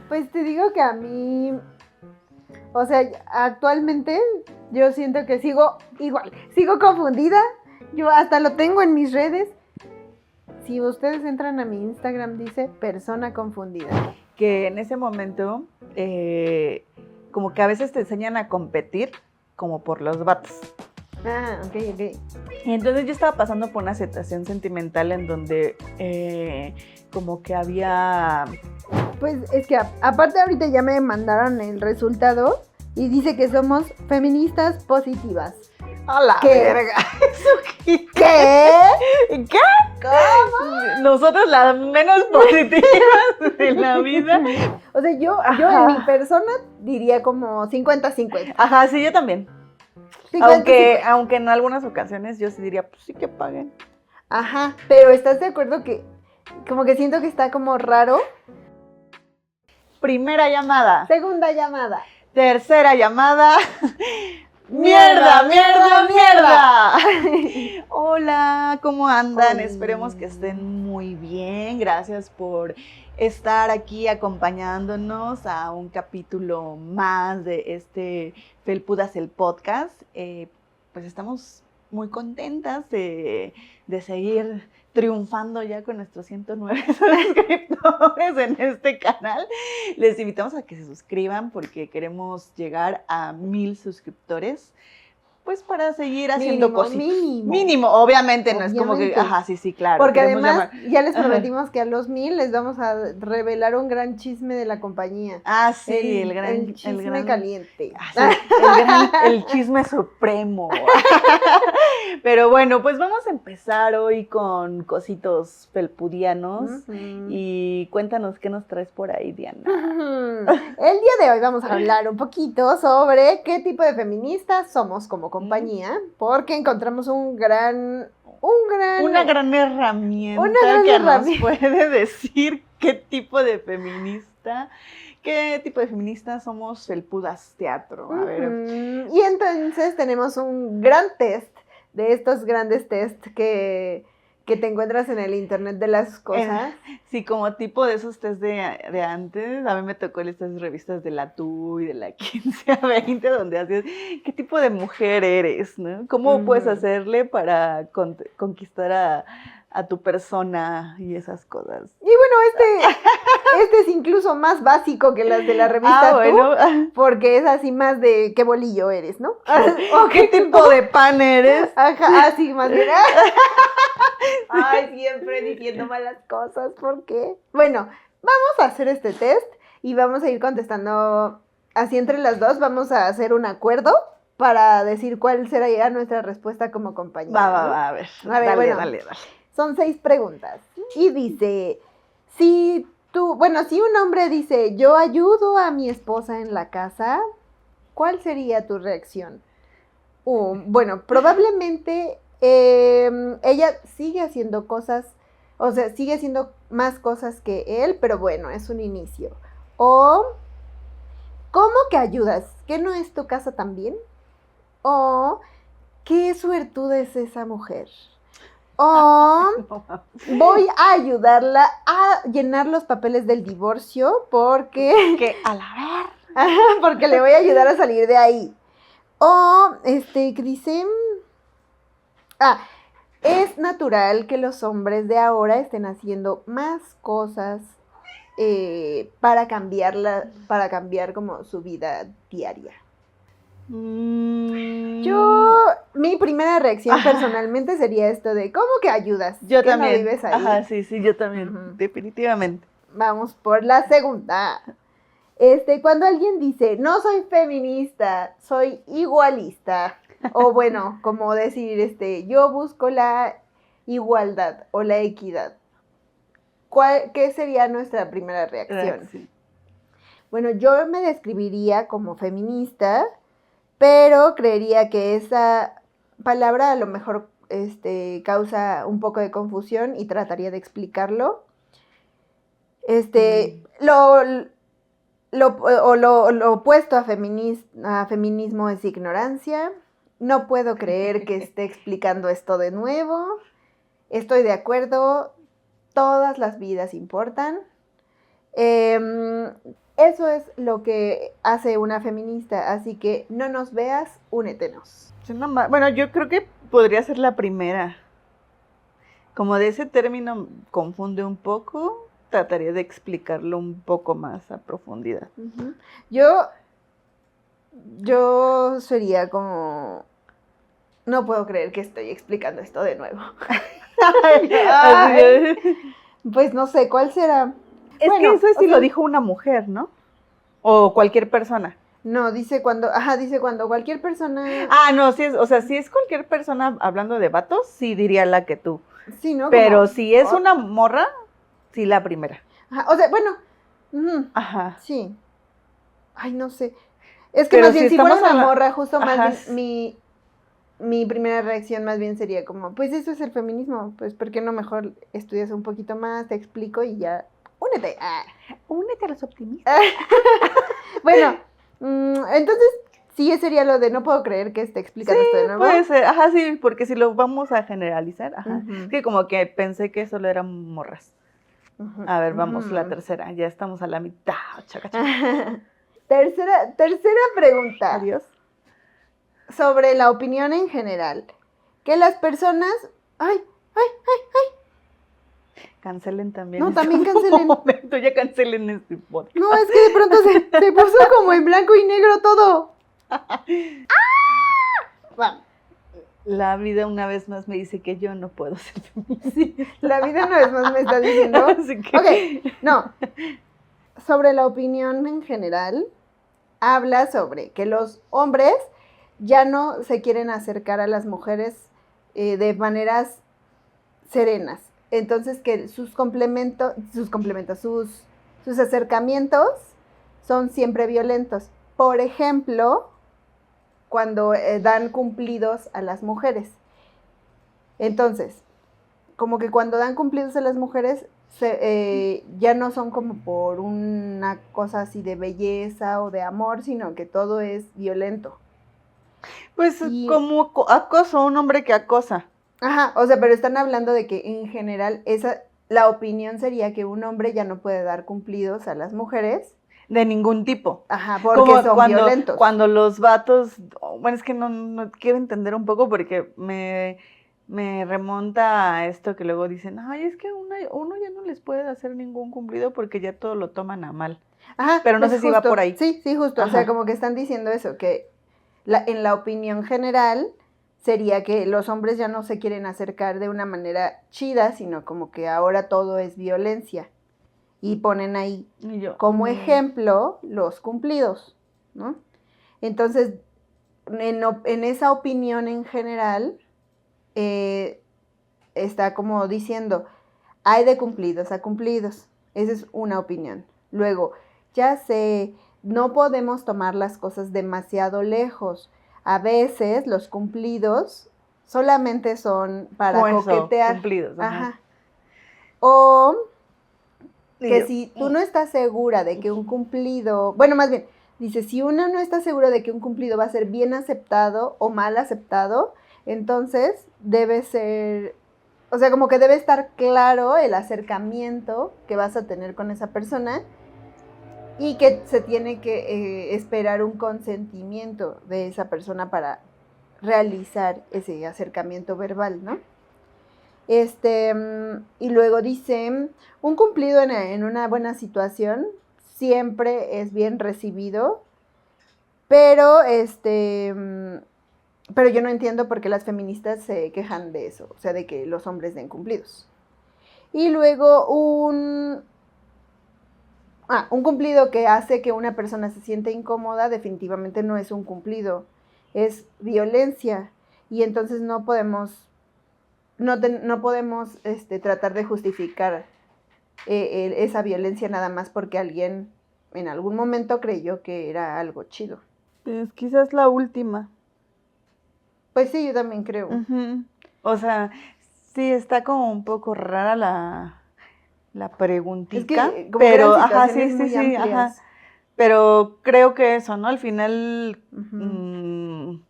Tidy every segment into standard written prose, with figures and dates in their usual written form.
Pues te digo que a mí, o sea, actualmente yo siento que sigo igual, sigo confundida. Yo hasta lo tengo en mis redes. Si ustedes entran a mi Instagram, dice persona confundida. Que en ese momento, como que a veces te enseñan a competir como por los vatos. Ah, ok. Y entonces yo estaba pasando por una situación sentimental en donde como que había... Pues es que aparte ahorita ya me mandaron el resultado y dice que somos feministas positivas. ¡A la ¿Qué? verga! ¿Eso qué? ¿Qué? ¿Qué? ¿Cómo? Nosotros las menos positivas de la vida. O sea, yo Ajá. en mi persona diría como 50-50. Ajá, sí, yo también. 50-50. Aunque en algunas ocasiones yo sí diría, pues sí que paguen. Ajá, pero ¿estás de acuerdo que como que siento que está como raro? Primera llamada. Segunda llamada. Tercera llamada. ¡Mierda, ¡Mierda, mierda, mierda! Hola, ¿cómo andan? Hola. Esperemos que estén muy bien. Gracias por estar aquí acompañándonos a un capítulo más de este Felpudas el podcast. Pues estamos muy contentas de seguir triunfando ya con nuestros 109 suscriptores en este canal. Les invitamos a que se suscriban porque queremos llegar a 1000 suscriptores, pues para seguir haciendo cositas. Mínimo, obviamente, no es como que, ajá, sí, claro. Porque además ya les prometimos que a los 1000 les vamos a revelar un gran chisme de la compañía. Ah, sí, el chisme caliente. Ah, sí, el chisme supremo. Pero bueno, pues vamos a empezar hoy con cositos felpudianos. Y cuéntanos qué nos traes por ahí, Diana. El día de hoy vamos a hablar un poquito sobre qué tipo de feministas somos como compañía, porque encontramos una gran herramienta nos puede decir qué tipo de feminista somos Felpudas Teatro. A ver. Y entonces tenemos un gran test de estos grandes tests que te encuentras en el internet de las cosas. Sí, como tipo de esos test de antes. A mí me tocó en estas revistas de la TU y de la 15 a 20, donde hacías qué tipo de mujer eres, ¿no? ¿Cómo puedes hacerle para conquistar a tu persona y esas cosas? Y bueno, este es incluso más básico que las de la revista TU, porque es así más de qué bolillo eres, ¿no? ¿O qué tipo de pan eres? Ajá, así más bien. Ay, siempre diciendo malas cosas, ¿por qué? Bueno, vamos a hacer este test y vamos a ir contestando así entre las dos. Vamos a hacer un acuerdo para decir cuál será nuestra respuesta como compañera. Va, a ver. Dale. Son 6 preguntas. Y dice, si un hombre dice, yo ayudo a mi esposa en la casa, ¿cuál sería tu reacción? Bueno, probablemente ella sigue haciendo cosas, o sea, sigue haciendo más cosas que él, pero bueno, es un inicio. O, ¿cómo que ayudas? ¿Que no es tu casa también? O, ¿qué suertuda es esa mujer? O, voy a ayudarla a llenar los papeles del divorcio porque a la ver, porque le voy a ayudar a salir de ahí. O, que dice, es natural que los hombres de ahora estén haciendo más cosas para cambiar como su vida diaria. Mi primera reacción personalmente sería esto de, ¿cómo que ayudas? Yo ¿Que también. no vives ahí? Ajá, sí, yo también, definitivamente. Vamos por la segunda. Cuando alguien dice, no soy feminista, soy igualista, o bueno, como decir, yo busco la igualdad o la equidad, ¿qué sería nuestra primera reacción? Bueno, yo me describiría como feminista, pero creería que esa palabra a lo mejor causa un poco de confusión y trataría de explicarlo. Lo opuesto a feminismo es ignorancia. No puedo creer que esté explicando esto de nuevo. Estoy de acuerdo. Todas las vidas importan. Eso es lo que hace una feminista, así que no nos veas, únetenos. Bueno, yo creo que podría ser la primera. Como de ese término confunde un poco, trataría de explicarlo un poco más a profundidad. Uh-huh. Yo sería como... No puedo creer que estoy explicando esto de nuevo. Ay, pues no sé, ¿cuál será? Es que eso sí lo dijo una mujer, ¿no? O cualquier persona. No, dice cuando cualquier persona... No, sí es, o sea, si es cualquier persona hablando de vatos, sí diría la que tú. Sí, ¿no? Pero si es una morra, sí la primera. Ajá, o sea, bueno. Ajá. Sí. Ay, no sé. Es que más bien, si fuera una morra, justo más bien, mi primera reacción más bien sería como, pues eso es el feminismo, pues ¿por qué no mejor estudias un poquito más, te explico y ya, únete. Únete a los optimistas. Bueno, entonces sí sería lo de no puedo creer que esté explicando esto de nuevo. Puede ser, sí, porque si lo vamos a generalizar, es que como que pensé que solo eran morras. A ver, vamos, la tercera, ya estamos a la mitad, chaca. Tercera pregunta. Adiós. Sobre la opinión en general. Que las personas... ¡Ay! Cancelen también. No, también cancelen. Momento, ya cancelen este podcast. No, es que de pronto se puso como en blanco y negro todo. Bueno, la vida una vez más me dice que yo no puedo ser feminista. Sí, la vida una vez más me está diciendo. Así que... Ok, no. Sobre la opinión en general, habla sobre que los hombres ya no se quieren acercar a las mujeres de maneras serenas. Entonces que sus acercamientos son siempre violentos. Por ejemplo, cuando dan cumplidos a las mujeres. Entonces, como que cuando dan cumplidos a las mujeres, ya no son como por una cosa así de belleza o de amor, sino que todo es violento. Pues como acoso, un hombre que acosa. Ajá, o sea, pero están hablando de que en general la opinión sería que un hombre ya no puede dar cumplidos a las mujeres. De ningún tipo. Ajá, porque son violentos. Cuando los vatos, bueno, es que no quiero entender un poco porque me remonta a esto que luego dicen, ay, es que uno ya no les puede hacer ningún cumplido porque ya todo lo toman a mal. Ajá, pero no sé si va por ahí. Sí, justo. Ajá. O sea, como que están diciendo eso, que en la opinión general sería que los hombres ya no se quieren acercar de una manera chida, sino como que ahora todo es violencia. Y ponen ahí como ejemplo los cumplidos, ¿no? Entonces, en esa opinión en general, está como diciendo, hay de cumplidos a cumplidos. Esa es una opinión. Luego, ya sé, no podemos tomar las cosas demasiado lejos. A veces los cumplidos solamente son para coquetear. Cumplidos, ajá. O que si tú no estás segura de que un cumplido, bueno, más bien, dice, si uno no está seguro de que un cumplido va a ser bien aceptado o mal aceptado, entonces debe ser, o sea, como que debe estar claro el acercamiento que vas a tener con esa persona y que se tiene que esperar un consentimiento de esa persona para realizar ese acercamiento verbal, ¿no? Y luego dice, un cumplido en una buena situación siempre es bien recibido, pero pero yo no entiendo por qué las feministas se quejan de eso, o sea, de que los hombres den cumplidos. Y luego un cumplido que hace que una persona se siente incómoda definitivamente no es un cumplido, es violencia, y entonces no podemos tratar de justificar esa violencia nada más porque alguien en algún momento creyó que era algo chido. Pues quizás la última. Pues sí, yo también creo. Uh-huh. O sea, sí está como un poco rara la preguntita, es que, pero sí, ajá. Pero creo que eso, ¿no? Al final, uh-huh.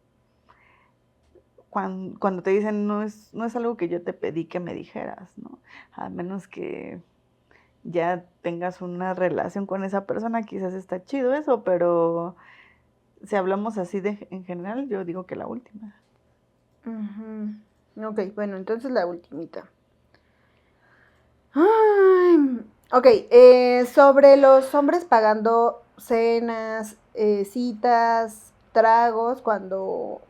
Cuando te dicen no es algo que yo te pedí que me dijeras, ¿no? A menos que ya tengas una relación con esa persona, quizás está chido eso, pero si hablamos así en general, yo digo que la última. Uh-huh. Ok, bueno, entonces la ultimita. Ay, ok, sobre los hombres pagando cenas, citas, tragos cuando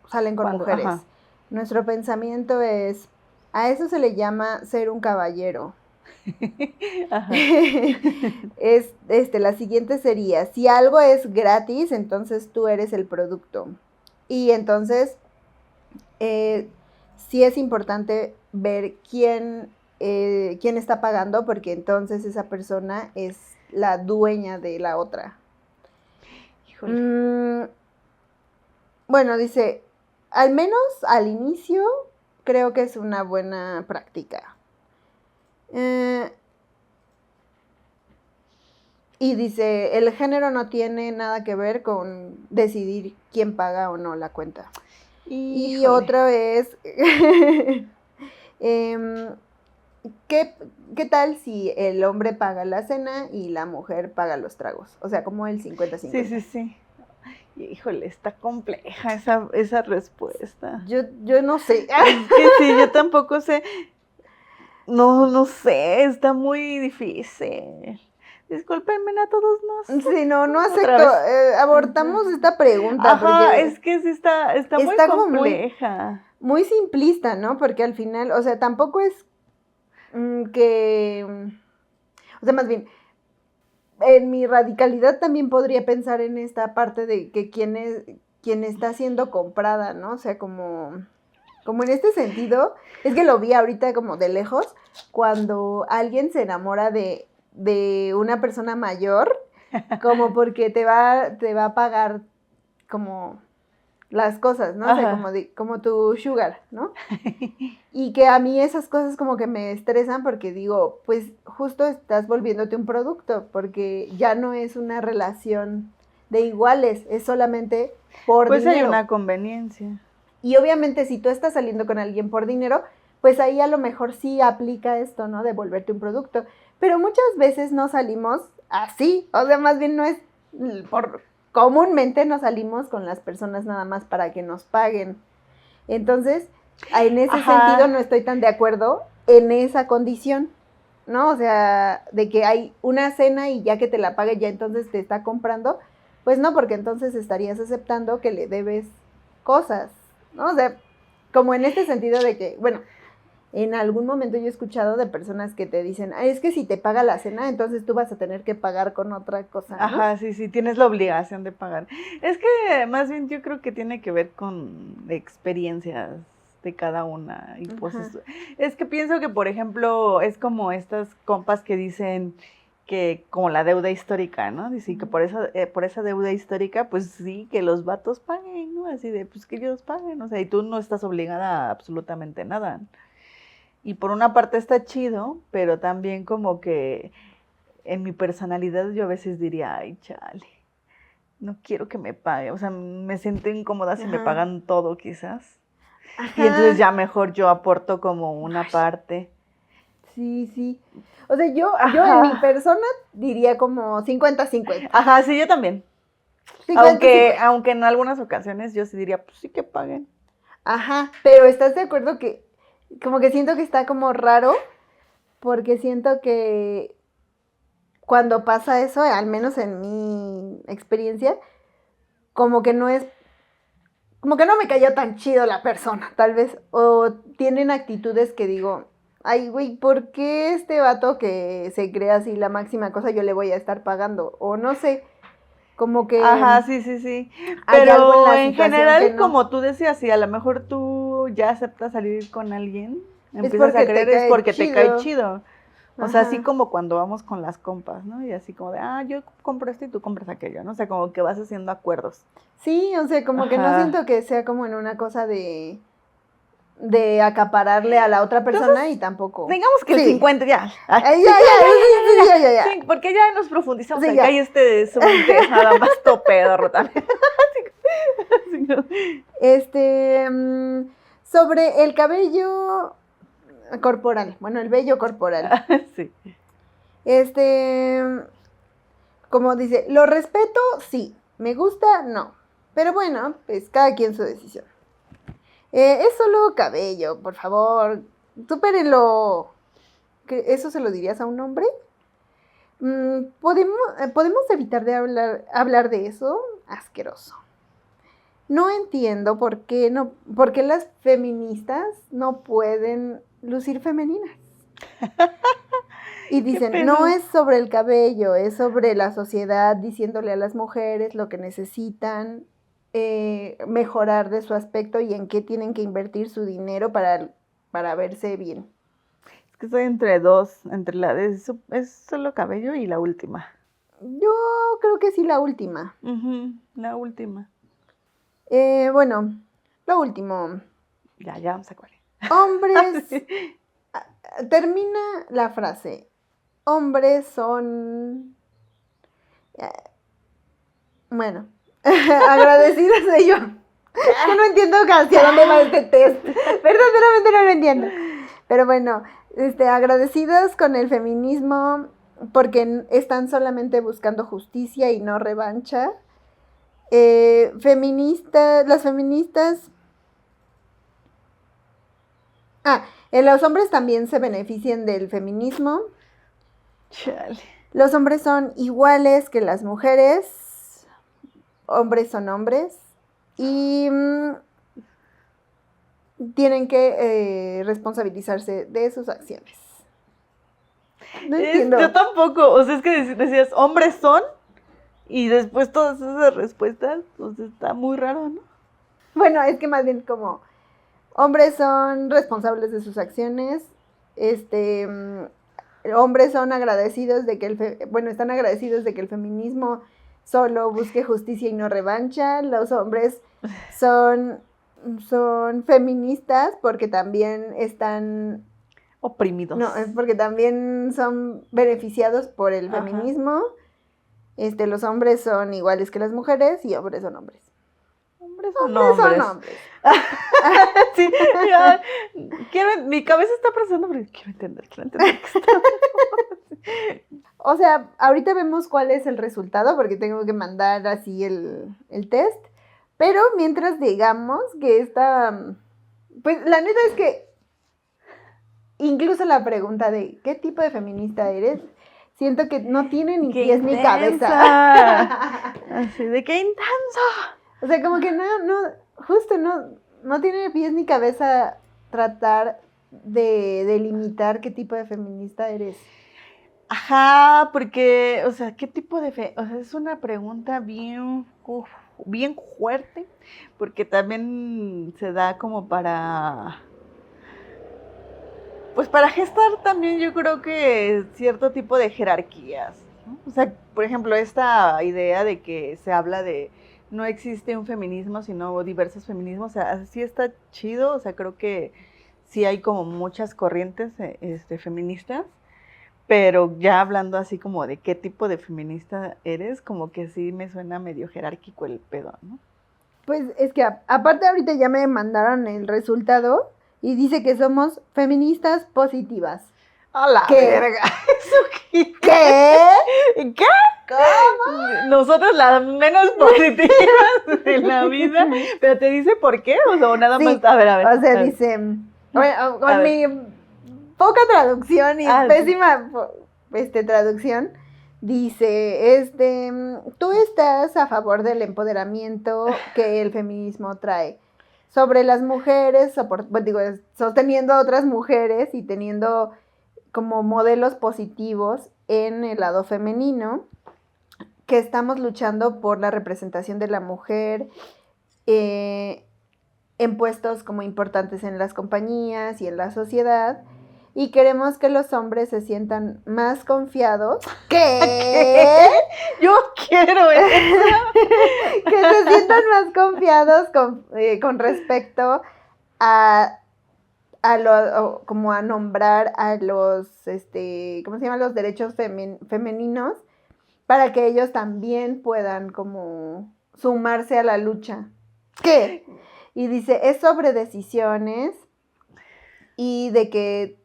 salen con mujeres. Ajá. Nuestro pensamiento es, a eso se le llama ser un caballero. Ajá. La siguiente sería, si algo es gratis, entonces tú eres el producto. Y entonces, sí es importante ver quién está pagando, porque entonces esa persona es la dueña de la otra. Híjole. Bueno, dice, al menos al inicio, creo que es una buena práctica. Y dice, el género no tiene nada que ver con decidir quién paga o no la cuenta. Híjole. Y otra vez, ¿qué tal si el hombre paga la cena y la mujer paga los tragos? O sea, como el 50-50. Sí. Híjole, está compleja esa respuesta. Yo no sé. Es que sí, yo tampoco sé. No sé, está muy difícil. Discúlpenme a todos, no sé. Sí, no acepto. Abortamos esta pregunta. Ajá, porque es que sí está muy compleja. Muy simplista, ¿no? Porque al final, o sea, tampoco es que... O sea, más bien, en mi radicalidad también podría pensar en esta parte de que quien está siendo comprada, ¿no? O sea, como en este sentido, es que lo vi ahorita como de lejos, cuando alguien se enamora de una persona mayor, como porque te va a pagar como las cosas, ¿no? Ajá. O sea, como tu sugar, ¿no? Y que a mí esas cosas como que me estresan porque digo, pues justo estás volviéndote un producto, porque ya no es una relación de iguales, es solamente por pues dinero. Pues hay una conveniencia. Y obviamente si tú estás saliendo con alguien por dinero, pues ahí a lo mejor sí aplica esto, ¿no? De volverte un producto. Pero muchas veces no salimos así, o sea, más bien no es comúnmente no salimos con las personas nada más para que nos paguen. Entonces, en ese sentido no estoy tan de acuerdo en esa condición, ¿no? O sea, de que hay una cena y ya que te la pague ya entonces te está comprando, pues no, porque entonces estarías aceptando que le debes cosas, ¿no? O sea, como en este sentido de que, bueno, en algún momento yo he escuchado de personas que te dicen, es que si te paga la cena, entonces tú vas a tener que pagar con otra cosa, ¿no? Ajá, sí, tienes la obligación de pagar. Es que más bien yo creo que tiene que ver con experiencias de cada una. Y pues es que pienso que, por ejemplo, es como estas compas que dicen que como la deuda histórica, ¿no? Dicen que por esa deuda histórica, pues sí, que los vatos paguen, ¿no? Así de, pues que ellos paguen, o sea, y tú no estás obligada a absolutamente nada. Y por una parte está chido, pero también como que en mi personalidad yo a veces diría, ay, chale, no quiero que me pague. O sea, me siento incómoda si me pagan todo quizás. Ajá. Y entonces ya mejor yo aporto como una parte. Sí. O sea, yo en mi persona diría como 50-50. Ajá, sí, yo también. 50-50. Aunque en algunas ocasiones yo sí diría, pues sí que paguen. Ajá, pero ¿estás de acuerdo que como que siento que está como raro? Porque siento que cuando pasa eso, al menos en mi experiencia, como que no me cayó tan chido la persona, tal vez, o tienen actitudes que digo, ay, güey, ¿por qué este vato que se cree así la máxima cosa yo le voy a estar pagando? O no sé, como que... Ajá, sí. Pero en general, como tú decías, si a lo mejor tú ya aceptas salir con alguien, empiezas a creer es porque te cae chido. O sea, así como cuando vamos con las compas, ¿no? Y así como de, yo compro esto y tú compras aquello, ¿no? O sea, como que vas haciendo acuerdos. Sí, o sea, como que no siento que sea como en una cosa de acapararle a la otra persona. Entonces, y tampoco. Digamos que el 50 ya. Ya. Sí, porque ya nos profundizamos acá y este es un test nada más topedorro también. Sobre el cabello corporal, bueno, el vello corporal. Sí. Como dice, lo respeto, sí. Me gusta, no. Pero bueno, pues cada quien su decisión. Es solo cabello, por favor. Supérenlo. ¿Eso se lo dirías a un hombre? ¿Podemos evitar de hablar de eso? Asqueroso. No entiendo por qué las feministas no pueden lucir femeninas. Y dicen, no es sobre el cabello, es sobre la sociedad diciéndole a las mujeres lo que necesitan mejorar de su aspecto y en qué tienen que invertir su dinero para verse bien. Es que estoy entre dos, entre la de es solo cabello y la última. Yo creo que sí, la última. La última. Bueno, lo último. Ya vamos a cuál. Hombres. Termina la frase. Hombres son. Bueno, agradecidos de ello. Yo no entiendo hacia dónde va este test. Verdaderamente no lo entiendo. Pero bueno, agradecidos con el feminismo porque están solamente buscando justicia y no revancha. Las feministas. Los hombres también se benefician del feminismo. Chale. Los hombres son iguales que las mujeres. Hombres son hombres. Y tienen que responsabilizarse de sus acciones. No entiendo. Yo tampoco. O sea, es que decías, hombres son. Y después todas esas respuestas, pues está muy raro, ¿no? Bueno, es que más bien como hombres son responsables de sus acciones. Hombres son agradecidos de que están agradecidos de que el feminismo solo busque justicia y no revancha. Los hombres son feministas porque también están oprimidos. No, es porque también son beneficiados por el feminismo. Los hombres son iguales que las mujeres y hombres son hombres. Hombres son hombres. Sí, mi cabeza está procesando, pero quiero entender. O sea, ahorita vemos cuál es el resultado, porque tengo que mandar así el test. Pero mientras digamos que pues la neta es que incluso la pregunta de ¿qué tipo de feminista eres? Siento que no tiene ni pies ni cabeza. Así de qué intenso. O sea, como que no tiene pies ni cabeza tratar de delimitar qué tipo de feminista eres. Ajá, porque, o sea, ¿qué tipo de o sea, es una pregunta bien fuerte, porque también se da como pues para gestar también yo creo que cierto tipo de jerarquías, ¿no? O sea, por ejemplo, esta idea de que se habla de no existe un feminismo, sino diversos feminismos, o sea, sí está chido, o sea, creo que sí hay como muchas corrientes feministas, pero ya hablando así como de qué tipo de feminista eres, como que sí me suena medio jerárquico el pedo, ¿no? Pues es que aparte ahorita ya me mandaron el resultado y dice que somos feministas positivas. ¡A la verga! ¿Eso qué? ¿Qué? ¿Qué? ¿Cómo? Nosotros las menos positivas de la vida, pero te dice por qué, o sea, nada sí, más, a ver. O sea, dice, bueno, con mi poca traducción y pésima traducción, dice, tú estás a favor del empoderamiento que el feminismo trae sobre las mujeres, sosteniendo a otras mujeres y teniendo como modelos positivos en el lado femenino, que estamos luchando por la representación de la mujer en puestos como importantes en las compañías y en la sociedad, y queremos que los hombres se sientan más confiados. ¿Qué? Yo quiero eso. Que se sientan más confiados con respecto como a nombrar a los, ¿cómo se llama? Los derechos femeninos, para que ellos también puedan como sumarse a la lucha. ¿Qué? Y dice, es sobre decisiones y de que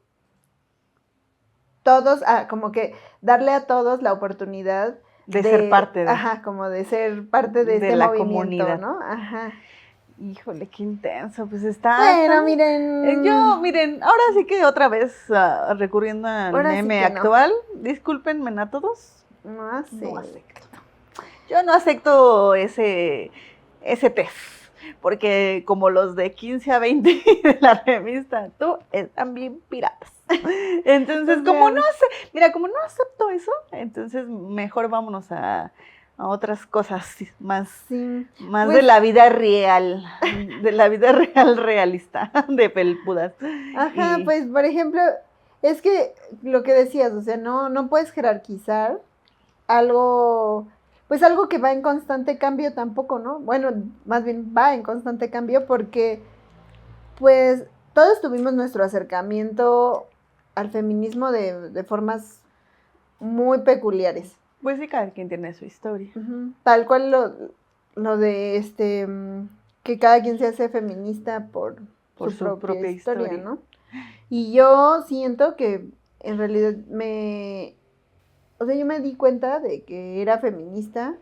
todos, como que darle a todos la oportunidad de ser parte de. Ajá, como de ser parte de este la movimiento, comunidad. ¿no? Ajá. Híjole, qué intenso, pues está... Bueno, miren... ahora sí que otra vez, recurriendo al meme actual, discúlpenme a todos. No acepto. Yo no acepto ese test, porque como los de 15 a 20 de la revista, tú están bien piratas. Entonces, como no acepto eso, entonces mejor vámonos a otras cosas más pues, de la vida real, realista, de felpudas. Ajá, pues por ejemplo, es que lo que decías, o sea, no puedes jerarquizar algo que va en constante cambio tampoco, ¿no? Bueno, más bien va en constante cambio porque, pues, todos tuvimos nuestro acercamiento al feminismo de formas muy peculiares. Pues sí, cada quien tiene su historia. Tal cual lo de que cada quien se hace feminista por su propia historia, ¿no? Y yo siento que en realidad yo me di cuenta de que era feminista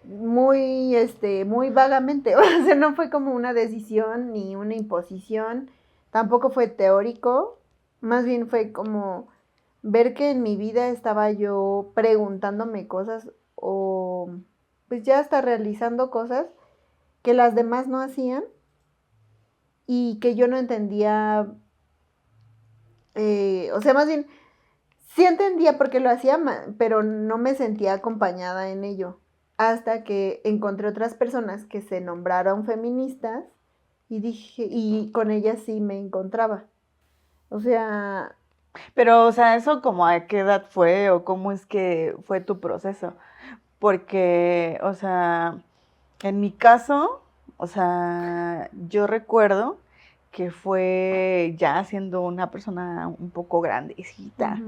muy vagamente, o sea, no fue como una decisión ni una imposición, tampoco fue teórico, más bien fue como ver que en mi vida estaba yo preguntándome cosas o pues ya hasta realizando cosas que las demás no hacían y que yo no entendía, o sea, más bien sí entendía por qué lo hacía, pero no me sentía acompañada en ello, hasta que encontré otras personas que se nombraron feministas y con ellas sí me encontraba. O sea... Pero, o sea, ¿eso como a qué edad fue o cómo es que fue tu proceso? Porque, o sea, en mi caso, o sea, yo recuerdo que fue ya siendo una persona un poco grandecita.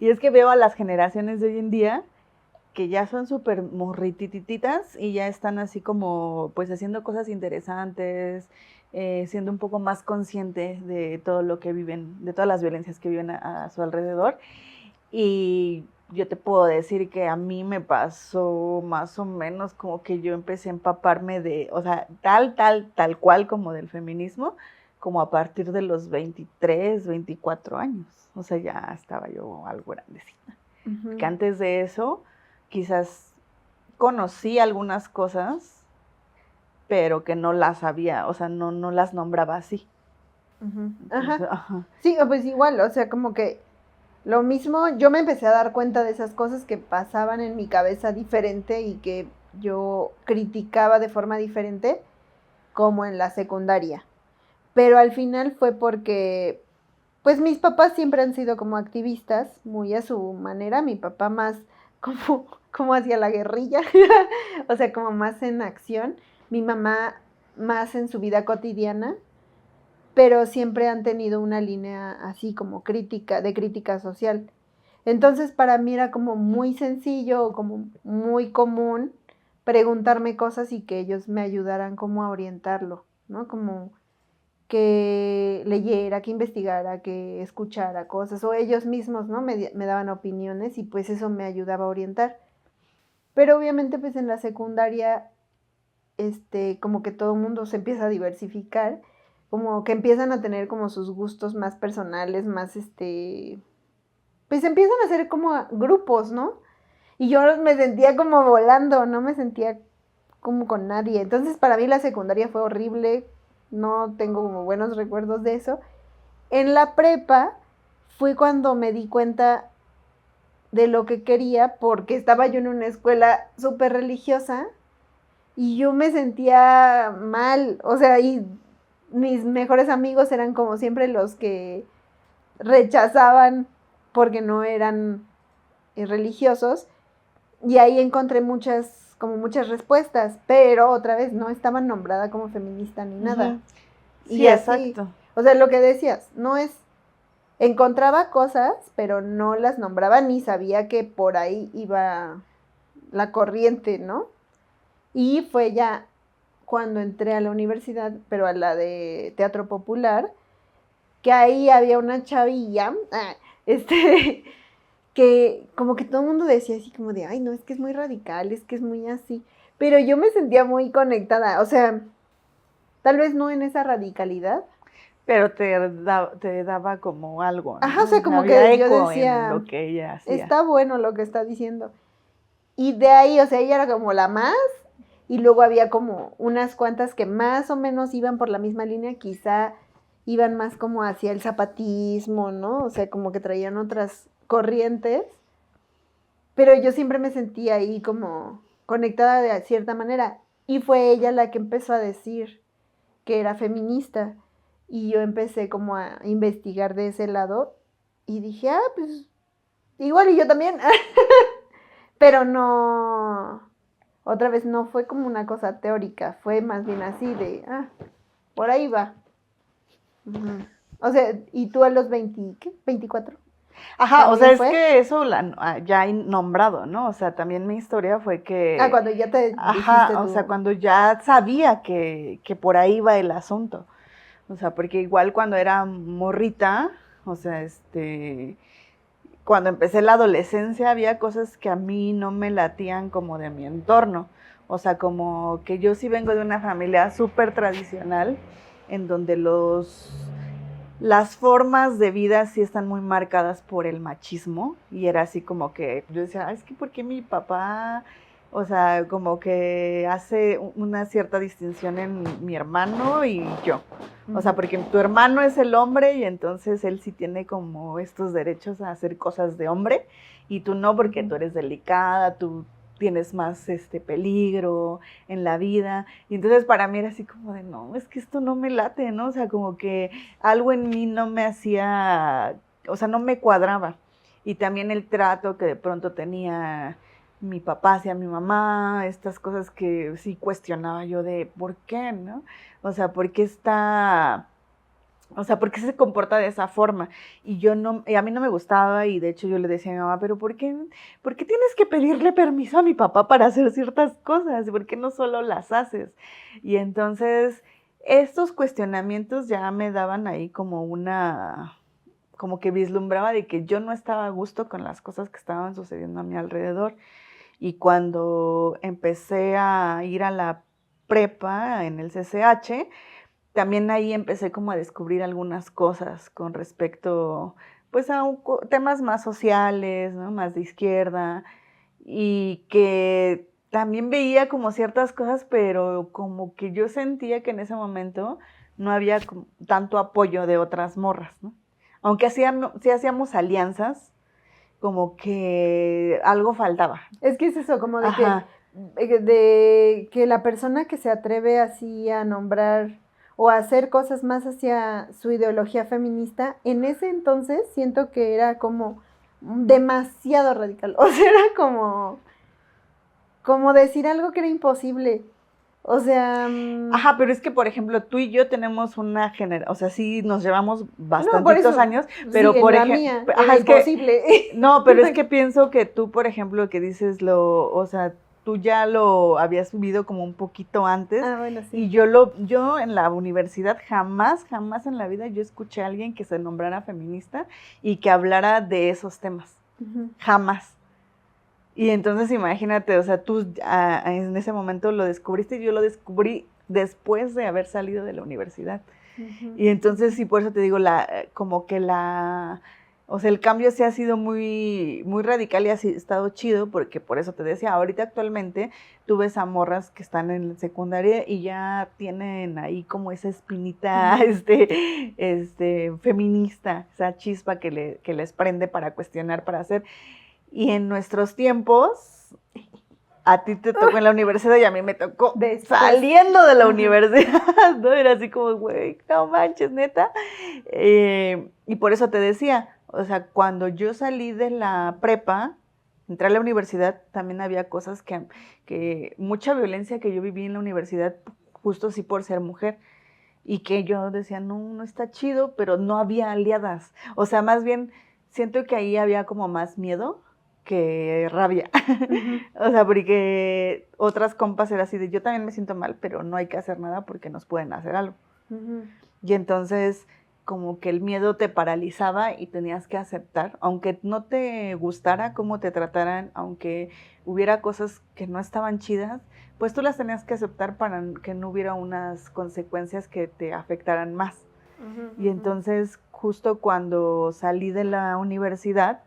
Y es que veo a las generaciones de hoy en día que ya son súper morritititas y ya están así como pues haciendo cosas interesantes, siendo un poco más consciente de todo lo que viven, de todas las violencias que viven a su alrededor. Y yo te puedo decir que a mí me pasó más o menos como que yo empecé a empaparme de, o sea, tal cual como del feminismo, como a partir de los 23, 24 años. O sea, ya estaba yo algo grandecita. Que antes de eso, quizás conocí algunas cosas, pero que no las sabía, o sea, no las nombraba así. Entonces, sí, pues igual, o sea, como que lo mismo, yo me empecé a dar cuenta de esas cosas que pasaban en mi cabeza diferente y que yo criticaba de forma diferente, como en la secundaria. Pero al final fue porque, pues mis papás siempre han sido como activistas, muy a su manera, mi papá más como hacia la guerrilla, o sea, como más en acción, mi mamá más en su vida cotidiana, pero siempre han tenido una línea así como de crítica social. Entonces para mí era como muy sencillo, como muy común preguntarme cosas y que ellos me ayudaran como a orientarlo, ¿no? Como que leyera, que investigara, que escuchara cosas, o ellos mismos, ¿no? Me daban opiniones y pues eso me ayudaba a orientar. Pero obviamente pues en la secundaria, como que todo el mundo se empieza a diversificar, como que empiezan a tener como sus gustos más personales, más pues empiezan a hacer como grupos, ¿no? Y yo me sentía como volando, no me sentía como con nadie. Entonces para mí la secundaria fue horrible, no tengo como buenos recuerdos de eso. En la prepa fue cuando me di cuenta de lo que quería, porque estaba yo en una escuela súper religiosa y yo me sentía mal, o sea, y mis mejores amigos eran como siempre los que rechazaban porque no eran religiosos, y ahí encontré muchas respuestas, pero otra vez no estaba nombrada como feminista ni nada. Sí, y así, exacto. O sea, lo que decías, encontraba cosas, pero no las nombraba ni sabía que por ahí iba la corriente, ¿no? Y fue ya cuando entré a la universidad, pero a la de teatro popular, que ahí había una chavilla, que como que todo el mundo decía así como de, ay, no, es que es muy radical, es que es muy así. Pero yo me sentía muy conectada, o sea, tal vez no en esa radicalidad. Pero te daba como algo, ¿no? Ajá, o sea, como Había que yo eco en decía, lo que ella hacía. está bueno lo que está diciendo. Y de ahí, o sea, ella era como la más, y luego había como unas cuantas que más o menos iban por la misma línea, quizá iban más como hacia el zapatismo, ¿no? O sea, como que traían otras corrientes, pero yo siempre me sentía ahí como conectada de cierta manera. Y fue ella la que empezó a decir que era feminista. Y yo empecé como a investigar de ese lado y dije, ah, pues igual y yo también. Pero no, otra vez no fue como una cosa teórica, fue más bien así de, ah, por ahí va. Ujú. O sea, ¿y tú a los 20, qué? ¿24? Ajá, o sea, ¿También es fue? que eso ya he nombrado, ¿no? O sea, también mi historia fue Ah, que, cuando ya te dijiste ajá, o sea, tú. cuando ya sabía que por ahí va el asunto. O sea, porque igual cuando era morrita, o sea, cuando empecé la adolescencia había cosas que a mí no me latían como de mi entorno. O sea, como que yo sí vengo de una familia súper tradicional, en donde las formas de vida sí están muy marcadas por el machismo. Y era así como que yo decía, es que ¿por qué mi papá, o sea, como que hace una cierta distinción en mi hermano y yo? O sea, porque tu hermano es el hombre y entonces él sí tiene como estos derechos a hacer cosas de hombre y tú no, porque tú eres delicada, tú tienes más peligro en la vida. Y entonces para mí era así como de, no, es que esto no me late, ¿no? O sea, como que algo en mí no me hacía, o sea, no me cuadraba. Y también el trato que de pronto tenía mi papá hacia mi mamá, estas cosas que sí cuestionaba yo de, ¿por qué, no? O sea, ¿por qué ¿por qué se comporta de esa forma? Y a mí no me gustaba y de hecho yo le decía a mi mamá, pero ¿por qué tienes que pedirle permiso a mi papá para hacer ciertas cosas? ¿Por qué no solo las haces? Y entonces estos cuestionamientos ya me daban ahí como que vislumbraba de que yo no estaba a gusto con las cosas que estaban sucediendo a mi alrededor. Y cuando empecé a ir a la prepa en el CCH, también ahí empecé como a descubrir algunas cosas con respecto pues a temas más sociales, ¿no? Más de izquierda y que también veía como ciertas cosas, pero como que yo sentía que en ese momento no había tanto apoyo de otras morras, ¿no? Aunque sí hacíamos alianzas, como que algo faltaba. Es que es eso, como Ajá. de que la persona que se atreve así a nombrar o a hacer cosas más hacia su ideología feminista, en ese entonces siento que era como demasiado radical. O sea, era como decir algo que era imposible. O sea, Ajá, pero es que, por ejemplo, tú y yo tenemos una generación, o sea, sí nos llevamos no, por bastantitos eso, años, sí, pero en por la ejemplo, mía ajá, era es que, imposible. no, pero es que pienso que tú, por ejemplo, que dices o sea, tú ya lo habías vivido como un poquito antes, Ah, bueno, y sí. yo en la universidad jamás en la vida yo escuché a alguien que se nombrara feminista y que hablara de esos temas, Ujú. jamás. Y entonces imagínate, o sea, tú en ese momento lo descubriste y yo lo descubrí después de haber salido de la universidad. Ujú. Y entonces sí, por eso te digo, o sea, el cambio sí ha sido muy, muy radical y ha estado chido, porque por eso te decía, ahorita actualmente tú ves a morras que están en secundaria y ya tienen ahí como esa espinita, feminista, esa chispa que les prende para cuestionar, para hacer. Y en nuestros tiempos, a ti te tocó en la universidad y a mí me tocó Después. saliendo de la Ajá. universidad, ¿no? Era así como, güey, no manches, neta. Y por eso te decía, o sea, cuando yo salí de la prepa, entré a la universidad, también había cosas mucha violencia que yo viví en la universidad, justo sí por ser mujer. Y que yo decía, no, no está chido, pero no había aliadas. O sea, más bien siento que ahí había como más miedo que rabia. Ujú. O sea, porque otras compas era así de, yo también me siento mal, pero no hay que hacer nada porque nos pueden hacer algo. Ujú. Y entonces como que el miedo te paralizaba y tenías que aceptar, aunque no te gustara cómo te trataran, aunque hubiera cosas que no estaban chidas, pues tú las tenías que aceptar para que no hubiera unas consecuencias que te afectaran más. Y entonces, justo cuando salí de la universidad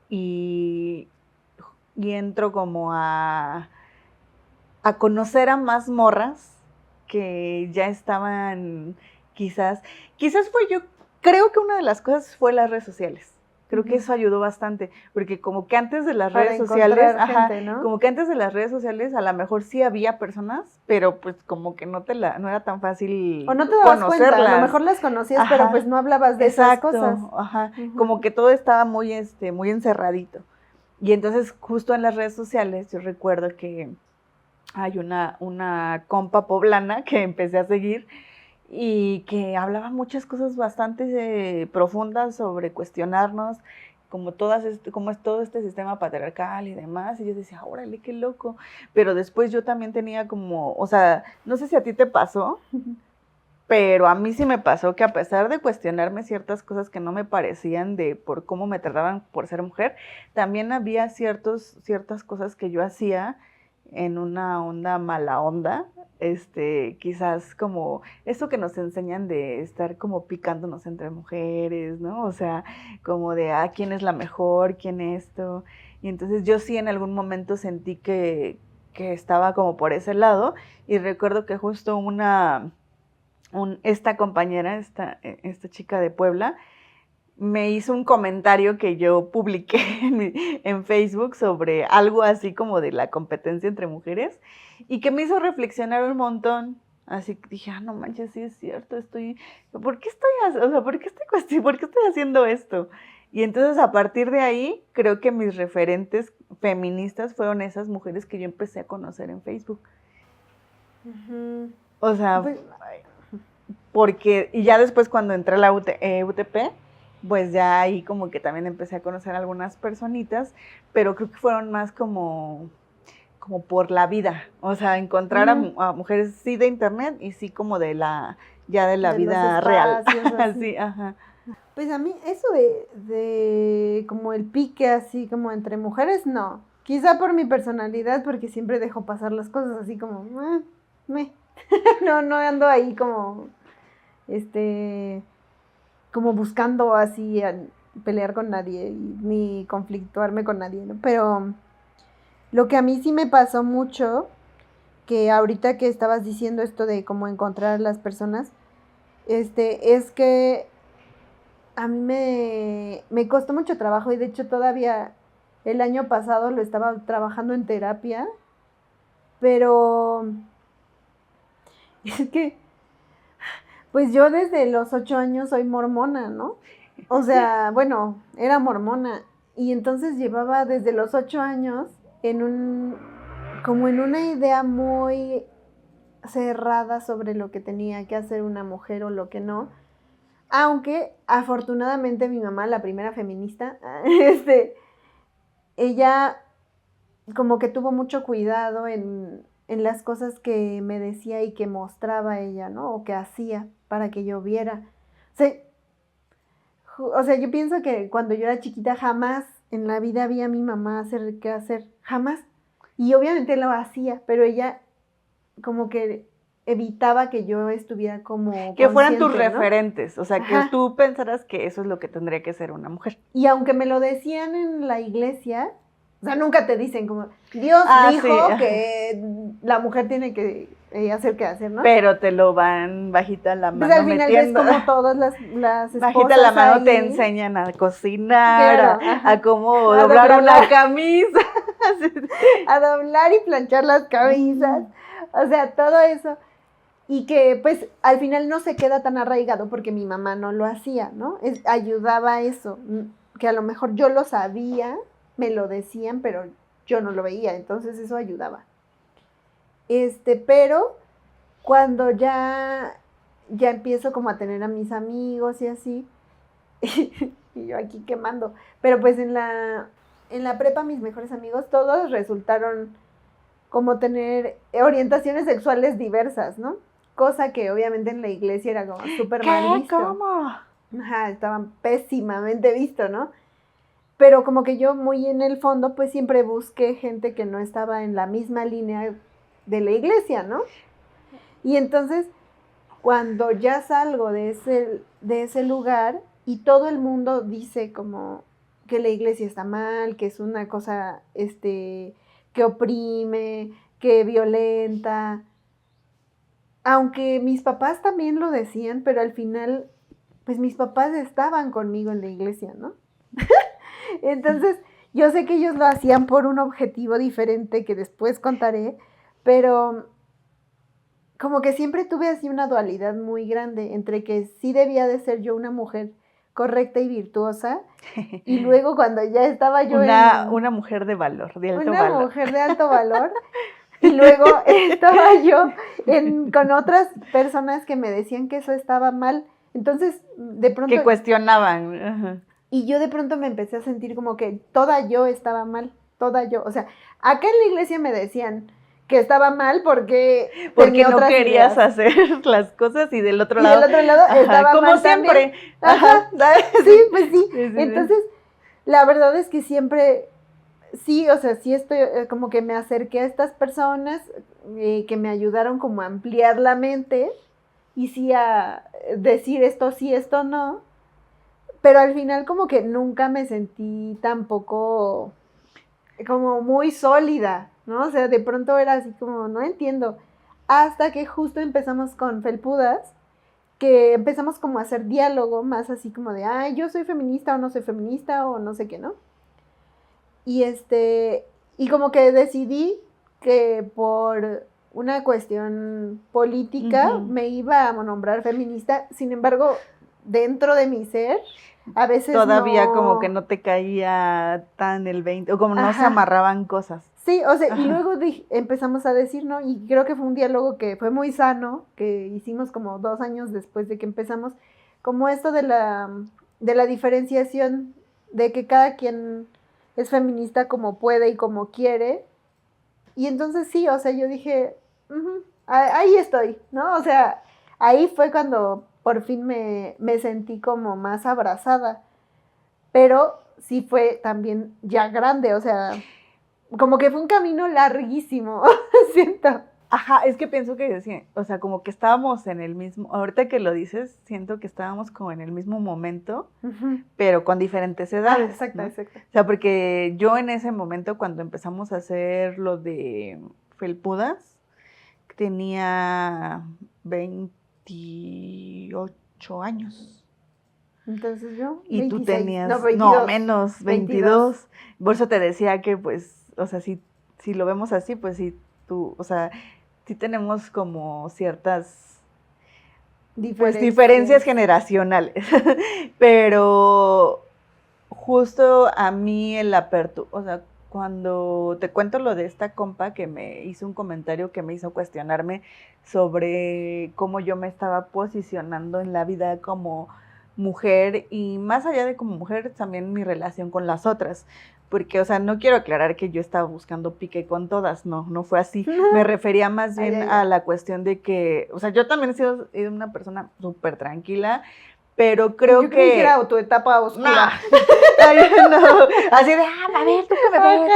y entro como a conocer a más morras que ya estaban quizás creo que una de las cosas fue las redes sociales. Creo que eso ayudó bastante, porque como que antes de las redes sociales, gente, ¿no? como que antes de las redes sociales a lo mejor sí había personas, pero pues como que no era tan fácil o no te dabas conocerlas. Cuenta, a lo mejor las conocías, pero pues no hablabas de esas cosas. Como que todo estaba muy encerradito. Y entonces justo en las redes sociales yo recuerdo que hay una compa poblana que empecé a seguir y que hablaba muchas cosas bastante profundas sobre cuestionarnos, como es todo este sistema patriarcal y demás, y yo decía, órale, qué loco, pero después yo también tenía como, o sea, no sé si a ti te pasó, pero a mí sí me pasó que a pesar de cuestionarme ciertas cosas que no me parecían por cómo me trataban por ser mujer, también había ciertas cosas que yo hacía en una onda mala onda, quizás como eso que nos enseñan de estar como picándonos entre mujeres, ¿no? O sea, como de, quién es la mejor, quién esto. Y entonces yo sí en algún momento sentí que estaba como por ese lado, y recuerdo que justo esta compañera, esta chica de Puebla, me hizo un comentario que yo publiqué en Facebook sobre algo así como de la competencia entre mujeres, y que me hizo reflexionar un montón. Así que dije, no manches, sí es cierto, ¿por qué estoy haciendo esto? Y entonces a partir de ahí, creo que mis referentes feministas fueron esas mujeres que yo empecé a conocer en Facebook. O sea, porque, y ya después cuando entré a la UTP, pues ya ahí como que también empecé a conocer a algunas personitas, pero creo que fueron más como por la vida, o sea, encontrar a mujeres sí de internet y sí como de la vida real. Así. Pues a mí eso de como el pique así como entre mujeres, no. Quizá por mi personalidad, porque siempre dejo pasar las cosas así como, no ando ahí como, como buscando así pelear con nadie, ni conflictuarme con nadie, ¿no? Pero lo que a mí sí me pasó mucho, que ahorita que estabas diciendo esto de cómo encontrar a las personas, es que a mí me costó mucho trabajo, y de hecho todavía el año pasado lo estaba trabajando en terapia, pero es que pues yo desde los 8 años soy mormona, ¿no? O sea, bueno, era mormona, y entonces llevaba desde los 8 años como en una idea muy cerrada sobre lo que tenía que hacer una mujer o lo que no. Aunque afortunadamente mi mamá, la primera feminista, ella como que tuvo mucho cuidado en las cosas que me decía y que mostraba ella, ¿no? O que hacía para que yo viera. O sea, yo pienso que cuando yo era chiquita jamás en la vida vi a mi mamá hacer qué hacer, jamás. Y obviamente lo hacía, pero ella como que evitaba que yo estuviera como que fueran tus ¿no? referentes, o sea, que tú pensaras que eso es lo que tendría que ser una mujer. Y aunque me lo decían en la iglesia, o sea, nunca te dicen como, Dios dijo que la mujer tiene que hacer qué hacer, ¿no? Pero te lo van bajita la mano pues al final metiendo. Es como todas las esposas bajita la mano ahí. Te enseñan a cocinar, claro, a cómo doblar una camisa. A doblar y planchar las camisas. O sea, todo eso. Y que pues al final no se queda tan arraigado porque mi mamá no lo hacía, ¿no? Ayudaba a eso, que a lo mejor yo lo sabía, me lo decían, pero yo no lo veía, entonces eso ayudaba. Pero cuando ya empiezo como a tener a mis amigos y así, y yo aquí quemando, pero pues en la prepa mis mejores amigos todos resultaron como tener orientaciones sexuales diversas, ¿no? Cosa que obviamente en la iglesia era como súper mal visto. ¿Cómo? Ajá, estaban pésimamente visto, ¿no? Pero como que yo muy en el fondo, pues siempre busqué gente que no estaba en la misma línea de la iglesia, ¿no? Y entonces, cuando ya salgo de ese lugar y todo el mundo dice como que la iglesia está mal, que es una cosa, que oprime, que violenta, aunque mis papás también lo decían, pero al final, pues mis papás estaban conmigo en la iglesia, ¿no? Entonces, yo sé que ellos lo hacían por un objetivo diferente que después contaré, pero como que siempre tuve así una dualidad muy grande entre que sí debía de ser yo una mujer correcta y virtuosa, y luego cuando ya estaba yo una mujer de valor, de alto una valor. mujer de alto valor, y luego estaba yo con otras personas que me decían que eso estaba mal. Entonces, de pronto... Que cuestionaban. Ajá. Y yo de pronto me empecé a sentir como que toda yo estaba mal, toda yo. O sea, acá en la iglesia me decían que estaba mal porque tenía no otras querías ideas. hacer las cosas y del otro Y lado. del otro lado Ajá, estaba como mal siempre. también. Ajá. Sí, pues sí. Sí. Entonces, la verdad es que siempre, sí, o sea, sí estoy, como que me acerqué a estas personas que me ayudaron como a ampliar la mente y sí a decir esto sí, esto no. Pero al final como que nunca me sentí tampoco como muy sólida, ¿no? O sea, de pronto era así como, no entiendo. Hasta que justo empezamos con Felpudas, que empezamos como a hacer diálogo más así como de, ay, yo soy feminista o no soy feminista o no sé qué, ¿no? Y y como que decidí que por una cuestión política me iba a nombrar feminista, sin embargo, dentro de mi ser, a veces todavía no... como que no te caía tan el 20, o como no se Ajá. amarraban cosas. Sí, o sea, Ajá. y luego empezamos a decir, ¿no? Y creo que fue un diálogo que fue muy sano, que hicimos como 2 años después de que empezamos, como esto de la diferenciación, de que cada quien es feminista como puede y como quiere. Y entonces sí, o sea, yo dije, "Ujú, ahí estoy", ¿no? O sea, ahí fue cuando por fin me sentí como más abrazada, pero sí fue también ya grande, o sea, como que fue un camino larguísimo, siento. Ajá, es que pienso que, sí, o sea, como que estábamos en el mismo, ahorita que lo dices, siento que estábamos como en el mismo momento, pero con diferentes edades. Exacto, ¿no? exacto. O sea, porque yo en ese momento, cuando empezamos a hacer lo de Felpudas, tenía 28 años. Entonces yo, Y 26, tú tenías, no, 22. no, menos, 22. Por eso te decía que, pues, o sea, si lo vemos así, pues sí, tú, o sea, sí tenemos como ciertas diferencias generacionales. Pero justo a mí el apertura, o sea, cuando te cuento lo de esta compa que me hizo un comentario que me hizo cuestionarme sobre cómo yo me estaba posicionando en la vida como mujer y más allá de como mujer, también mi relación con las otras. Porque, o sea, no quiero aclarar que yo estaba buscando pique con todas, no fue así. Me refería más bien a la cuestión de que, o sea, yo también he sido una persona súper tranquila, pero creo yo creí que era tu etapa oscura. No, así de, a ver, tú que me ves.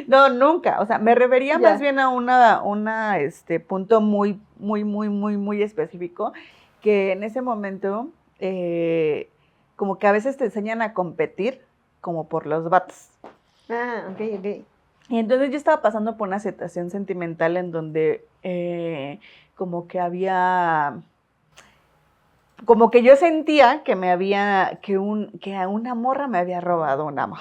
No, nunca. O sea, me refería más bien a una punto muy, muy, muy, muy, muy específico, que en ese momento, como que a veces te enseñan a competir como por los vatos. Ah, ok. Y entonces yo estaba pasando por una situación sentimental en donde como que había... Como que yo sentía que que a una morra me había robado un amor.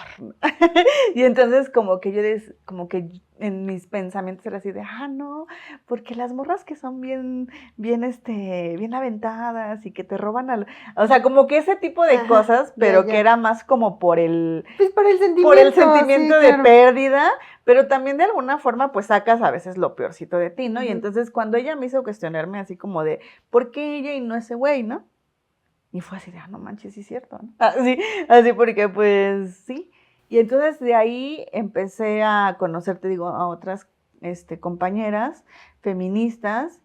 Y entonces como que en mis pensamientos era así de, no, porque las morras que son bien aventadas y que te roban o sea, como que ese tipo de cosas, pero que era más como por el sentimiento sí, de pérdida, pero también de alguna forma pues sacas a veces lo peorcito de ti, ¿no? Y entonces cuando ella me hizo cuestionarme así como de, ¿por qué ella y no ese güey, no? Y fue así de, no manches, sí es cierto, ¿no? Así porque pues sí. Y entonces de ahí empecé a conocer, te digo, a otras compañeras feministas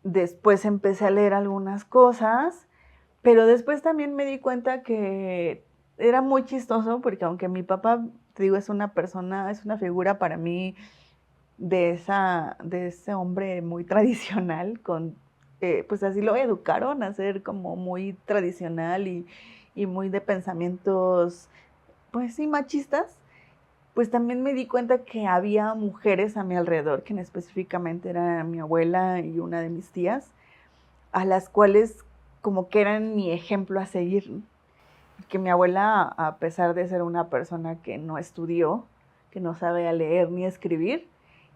después empecé a leer algunas cosas, pero después también me di cuenta que era muy chistoso porque aunque mi papá, te digo, es una figura para mí de ese hombre muy tradicional, pues así lo educaron a ser como muy tradicional y muy de pensamientos, pues sí, machistas. Pues también me di cuenta que había mujeres a mi alrededor, que específicamente era mi abuela y una de mis tías, a las cuales como que eran mi ejemplo a seguir, ¿no? Que mi abuela, a pesar de ser una persona que no estudió, que no sabía leer ni escribir,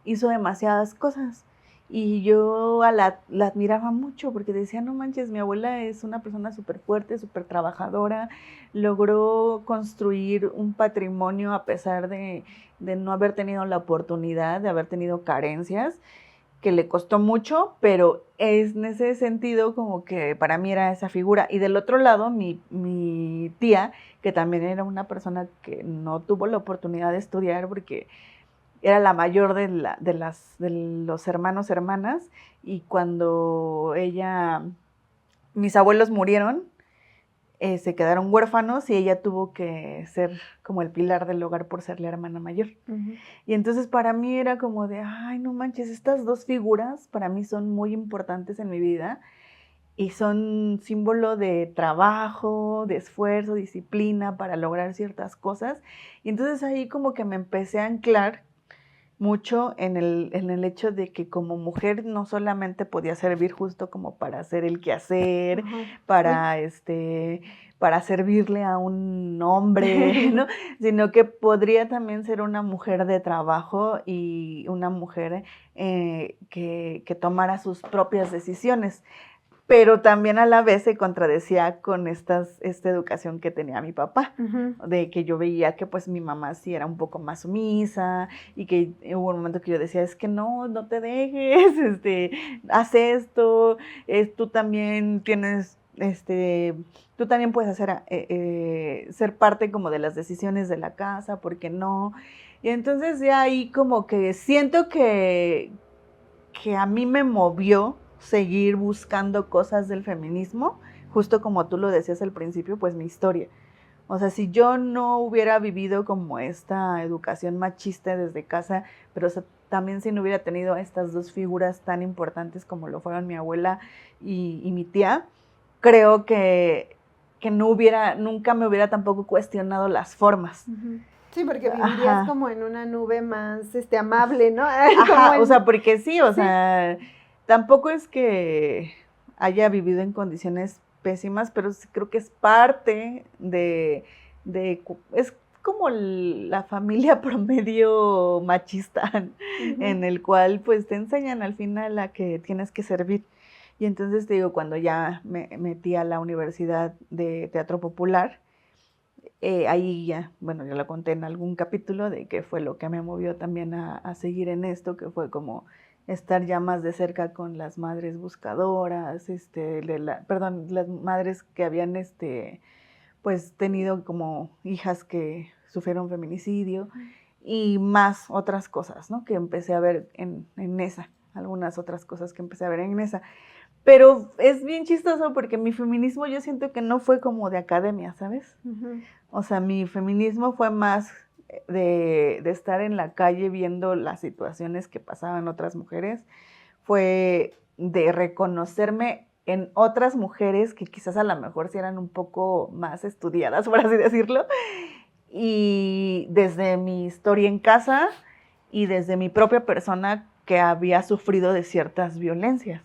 hizo demasiadas cosas. Y yo la admiraba mucho porque decía, no manches, mi abuela es una persona súper fuerte, súper trabajadora, logró construir un patrimonio a pesar de no haber tenido la oportunidad, de haber tenido carencias, que le costó mucho, pero es en ese sentido como que para mí era esa figura. Y del otro lado, mi tía, que también era una persona que no tuvo la oportunidad de estudiar porque era la mayor de los hermanos, hermanas, y cuando mis abuelos murieron, se quedaron huérfanos y ella tuvo que ser como el pilar del hogar por ser la hermana mayor. Uh-huh. Y entonces para mí era como de, ay, no manches, estas dos figuras para mí son muy importantes en mi vida y son símbolo de trabajo, de esfuerzo, disciplina para lograr ciertas cosas. Y entonces ahí como que me empecé a anclar mucho en el hecho de que como mujer no solamente podía servir justo como para hacer el quehacer, uh-huh, para servirle a un hombre, ¿no? Sino que podría también ser una mujer de trabajo y una mujer que tomara sus propias decisiones. Pero también a la vez se contradecía con esta educación que tenía mi papá, uh-huh, de que yo veía que pues mi mamá sí era un poco más sumisa y que hubo un momento que yo decía, es que no te dejes, haz esto, tú también tienes, tú también puedes ser parte como de las decisiones de la casa, ¿por qué no? Y entonces ya ahí como que siento que a mí me movió seguir buscando cosas del feminismo, justo como tú lo decías al principio, pues mi historia. O sea, si yo no hubiera vivido como esta educación machista desde casa, pero también si no hubiera tenido estas dos figuras tan importantes como lo fueron mi abuela y mi tía, creo que nunca me hubiera tampoco cuestionado las formas. Uh-huh. Sí, porque vivirías, ajá, como en una nube más amable, ¿no? Ajá, o sea, porque sí, o sea, tampoco es que haya vivido en condiciones pésimas, pero sí creo que es parte es como la familia promedio machista, uh-huh, en el cual pues te enseñan al final a que tienes que servir. Y entonces te digo, cuando ya me metí a la Universidad de Teatro Popular, ahí ya, bueno, ya lo conté en algún capítulo de qué fue lo que me movió también a seguir en esto, que fue como estar ya más de cerca con las madres buscadoras, las madres que habían, pues tenido como hijas que sufrieron feminicidio y más otras cosas, ¿no? Que empecé a ver en algunas otras cosas que empecé a ver en esa. Pero es bien chistoso porque mi feminismo yo siento que no fue como de academia, ¿sabes? Uh-huh. O sea, mi feminismo fue más de estar en la calle viendo las situaciones que pasaban otras mujeres. Fue de reconocerme en otras mujeres que quizás a lo mejor sí eran un poco más estudiadas, por así decirlo. Y desde mi historia en casa y desde mi propia persona que había sufrido de ciertas violencias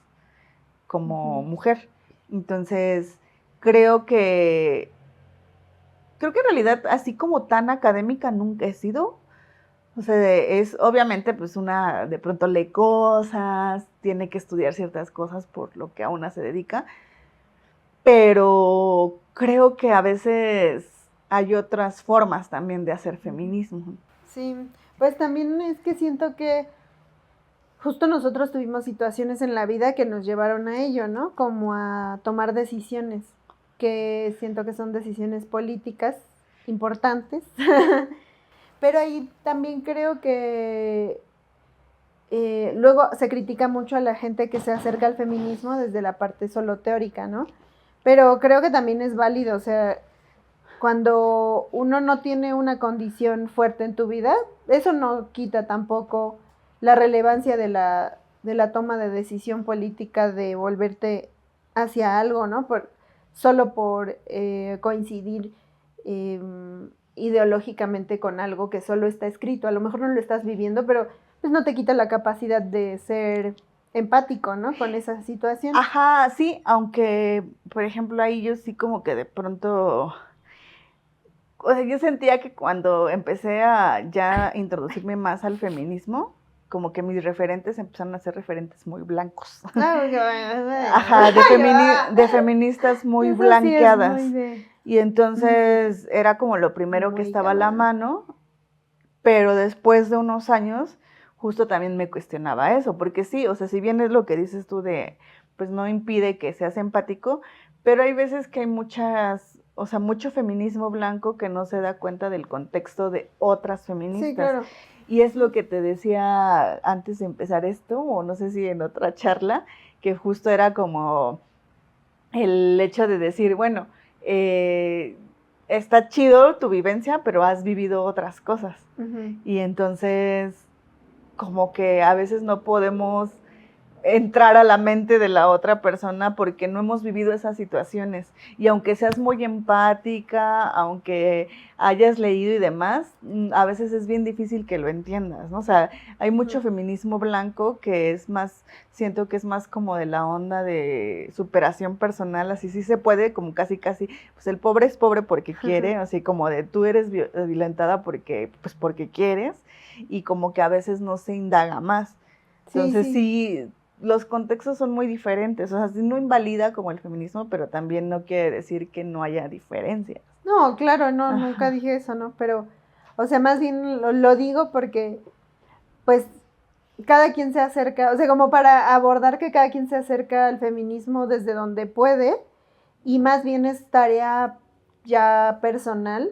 como, uh-huh, mujer. Entonces, creo que en realidad así como tan académica nunca he sido. O sea, es obviamente pues una de pronto lee cosas, tiene que estudiar ciertas cosas por lo que a una se dedica, pero creo que a veces hay otras formas también de hacer feminismo. Sí, pues también es que siento que justo nosotros tuvimos situaciones en la vida que nos llevaron a ello, ¿no? Como a tomar decisiones, que siento que son decisiones políticas importantes, pero ahí también creo que luego se critica mucho a la gente que se acerca al feminismo desde la parte solo teórica, ¿no? Pero creo que también es válido, o sea, cuando uno no tiene una condición fuerte en tu vida, eso no quita tampoco la relevancia de la toma de decisión política de volverte hacia algo, ¿no? Solo por coincidir ideológicamente con algo que solo está escrito. A lo mejor no lo estás viviendo, pero pues no te quita la capacidad de ser empático, ¿no? Con esa situación. Ajá, sí, aunque, por ejemplo, ahí yo sí como que de pronto, o sea, yo sentía que cuando empecé a ya introducirme más al feminismo, como que mis referentes empezaron a ser referentes muy blancos. Ajá, de feministas muy Eso blanqueadas. Sí es muy de... Y entonces era como lo primero que estaba a la mano, pero después de unos años justo también me cuestionaba eso, porque sí, o sea, si bien es lo que dices tú de, pues no impide que seas empático, pero hay veces que hay mucho feminismo blanco que no se da cuenta del contexto de otras feministas. Sí, claro. Y es lo que te decía antes de empezar esto, o no sé si en otra charla, que justo era como el hecho de decir, bueno, está chido tu vivencia, pero has vivido otras cosas. Uh-huh. Y entonces, como que a veces no podemos entrar a la mente de la otra persona porque no hemos vivido esas situaciones. Y aunque seas muy empática, aunque hayas leído y demás, a veces es bien difícil que lo entiendas, ¿no? O sea, hay mucho feminismo blanco que es más, siento que es más como de la onda de superación personal, así sí se puede, como casi, pues el pobre es pobre porque quiere, así como de tú eres violentada porque quieres, y como que a veces no se indaga más. Entonces sí los contextos son muy diferentes, o sea, sí no invalida como el feminismo, pero también no quiere decir que no haya diferencias. No, claro, no, nunca dije eso, ¿no? Pero, o sea, más bien lo digo porque, pues, cada quien se acerca, o sea, como para abordar que cada quien se acerca al feminismo desde donde puede, y más bien es tarea ya personal,